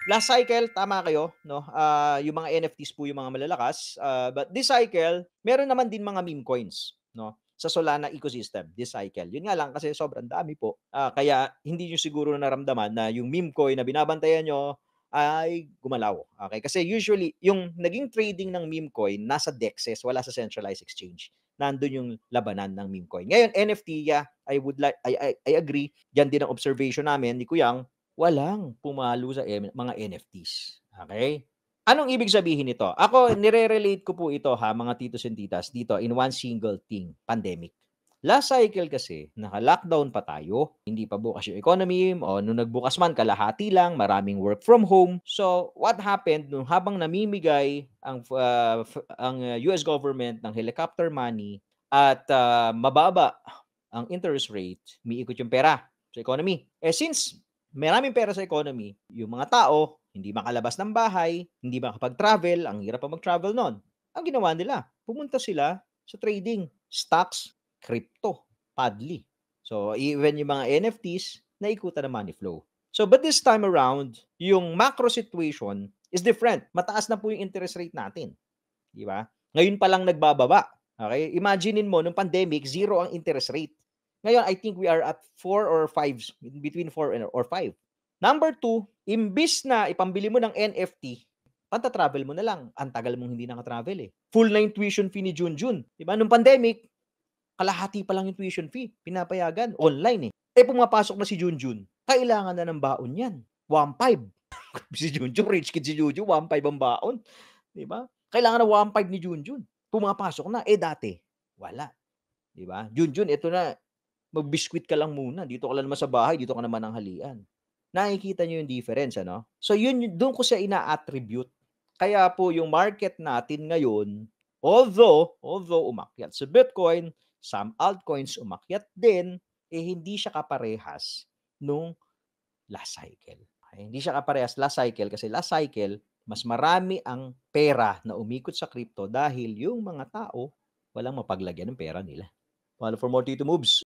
Last cycle, tama kayo, 'no? Yung mga NFTs po yung mga malalakas, but this cycle, meron naman din mga meme coins, 'no, sa Solana ecosystem, this cycle. Yun nga lang kasi sobrang dami po, kaya hindi niyo siguro naramdaman na yung meme coin na binabantayan niyo ay gumalaw, okey? Kasi usually yung naging trading ng meme coin nasa DEXs, wala sa centralized exchange. Nandun yung labanan ng meme coin. Ngayon NFT, yeah, I agree, diyan din ang observation namin ni Kuyang, walang pumalo sa mga NFTs, okey? Anong ibig sabihin nito? Ako nire-relate ko po ito ha, mga titos and titas dito in one single thing, pandemic. Last cycle kasi naka-lockdown pa tayo, hindi pa bukas yung economy o nung nagbukas man kalahati lang, maraming work from home. So, what happened nung habang namimigay ang US government ng helicopter money at, mababa ang interest rate, umiikot yung pera sa economy. Eh, since maraming pera sa economy, yung mga tao hindi makalabas ng bahay, hindi makapag-travel, ang hirap pa mag-travel nun. Ang ginawa nila, pumunta sila sa trading, stocks, crypto, Padly. So, even yung mga NFTs, naikutan ng money flow. So, but this time around, yung macro situation is different. Mataas na po yung interest rate natin, di ba? Ngayon pa lang nagbababa. Okay? Imaginein mo, nung pandemic, zero ang interest rate. Ngayon, I think we are at 4 or 5, between 4 or 5. Number 2, imbis na ipambili mo ng NFT, panta-travel mo na lang. Ang tagal mong hindi naka-travel eh. Full na yung tuition fee ni Junjun. Di ba? Nung pandemic, kalahati pa lang yung tuition fee, pinapayagan, online eh. Eh, pumapasok na si Junjun, kailangan na ng baon yan, 1,500. Si Junjun, rich kid si Junjun, 1,500 ang baon, 'di ba? Kailangan ng 1,500 ni Junjun, pumapasok na, eh, dati wala, 'di ba? Junjun, eto na, magbiskwit ka lang muna, dito ka lang naman sa bahay, dito ka naman nanghalian. Nakikita niyo yung difference, ano? So yun dun ko siya ina-attribute. Kaya po yung market natin ngayon, although umakyat sa Bitcoin, some altcoins umakyat din, eh, hindi siya kaparehas nung last cycle. Ay, hindi siya kaparehas last cycle kasi last cycle, mas marami ang pera na umikot sa crypto dahil yung mga tao walang mapaglagyan ng pera nila. Follow for more Tito Moves.